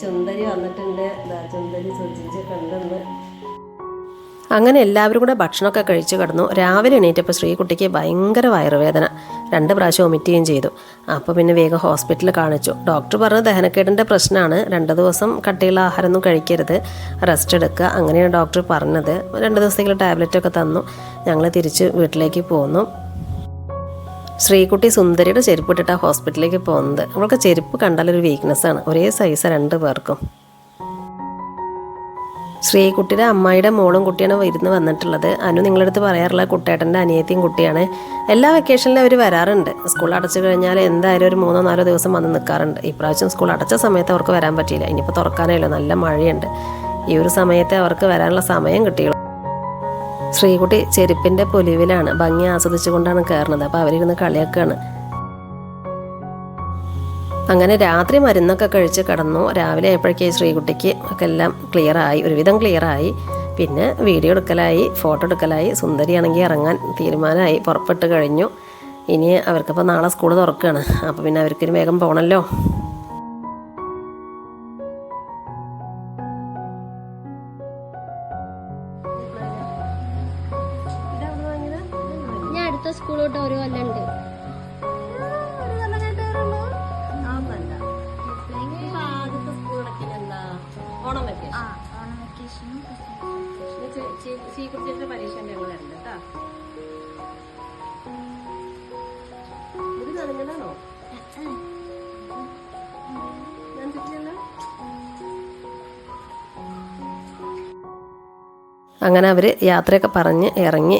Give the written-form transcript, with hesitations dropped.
ചുന്തരി വന്നിട്ടുണ്ട്. ചുന്തരി സൂചിച്ചൊക്കെ ഉണ്ടെന്ന്. അങ്ങനെ എല്ലാവരും കൂടെ ഭക്ഷണമൊക്കെ കഴിച്ച് കിടന്നു. രാവിലെ എണീറ്റപ്പോൾ ശ്രീകുട്ടിക്ക് ഭയങ്കര വയറുവേദന, 2 പ്രാവശ്യം വൊമിറ്റ് ചെയ്യുകയും ചെയ്തു. അപ്പോൾ പിന്നെ വേഗം ഹോസ്പിറ്റലിൽ കാണിച്ചു. ഡോക്ടർ പറഞ്ഞത് ദഹനക്കേടിൻ്റെ പ്രശ്നമാണ്, 2 ദിവസം കട്ടിയുള്ള ആഹാരമൊന്നും കഴിക്കരുത്, റെസ്റ്റ് എടുക്കുക, അങ്ങനെയാണ് ഡോക്ടർ പറഞ്ഞത്. 2 ദിവസത്തേക്കുള്ള ടാബ്ലറ്റൊക്കെ തന്നു. ഞങ്ങൾ തിരിച്ച് വീട്ടിലേക്ക് പോന്നു. ശ്രീകുട്ടി സുന്ദരിയുടെ ചെരുപ്പ് ഇട്ടിട്ടാണ് ഹോസ്പിറ്റലിലേക്ക് പോകുന്നത്. അവൾക്ക് ചെരുപ്പ് കണ്ടാലൊരു വീക്ക്നെസ്സാണ്, ഒരേ സൈസാണ് 2 പേർക്കും. ശ്രീകുട്ടിയുടെ അമ്മായിയുടെ മോളും കുട്ടിയാണ് വിരുന്ന് വന്നിട്ടുള്ളത്. അനു നിങ്ങളടുത്ത് പറയാറുള്ള കുട്ടേട്ടൻ്റെ അനിയത്തിയും കുട്ടിയാണ്. എല്ലാ വെക്കേഷനിലും അവർ വരാറുണ്ട്. സ്കൂൾ അടച്ചു കഴിഞ്ഞാൽ എന്തായാലും ഒരു 3-4 ദിവസം വന്ന് നിൽക്കാറുണ്ട്. ഇപ്രാവശ്യം സ്കൂൾ അടച്ച സമയത്ത് അവർക്ക് വരാൻ പറ്റിയില്ല. ഇനിയിപ്പോൾ തുറക്കാനേയുള്ളൂ, നല്ല മഴയുണ്ട്. ഈ ഒരു സമയത്ത് അവർക്ക് വരാനുള്ള സമയം കിട്ടിയുള്ളൂ. ശ്രീകുട്ടി ചെരുപ്പിൻ്റെ പൊലിവിലാണ്, ഭംഗി ആസ്വദിച്ചുകൊണ്ടാണ് കയറുന്നത്. അപ്പോൾ അവരിരുന്ന് കളിയാക്കുകയാണ്. അങ്ങനെ രാത്രി മരുന്നൊക്കെ കഴിച്ച് കിടന്നു. രാവിലെ ആയപ്പോഴേക്കും ശ്രീകുട്ടിക്ക് ഒക്കെ എല്ലാം ക്ലിയറായി, ഒരുവിധം ക്ലിയറായി. പിന്നെ വീഡിയോ എടുക്കലായി, ഫോട്ടോ എടുക്കലായി. സുന്ദരിയാണെങ്കിൽ ഇറങ്ങാൻ തീരുമാനമായി, പുറപ്പെട്ട് കഴിഞ്ഞു. ഇനി അവർക്കിപ്പോൾ നാളെ സ്കൂൾ തുറക്കുകയാണ്. അപ്പോൾ പിന്നെ അവർക്കൊരു വേഗം പോകണമല്ലോ. ഞാൻ അടുത്ത സ്കൂളോട്ട് ഒരു കൊല്ലുണ്ട്. അങ്ങനെ അവർ യാത്രയൊക്കെ പറഞ്ഞ് ഇറങ്ങി.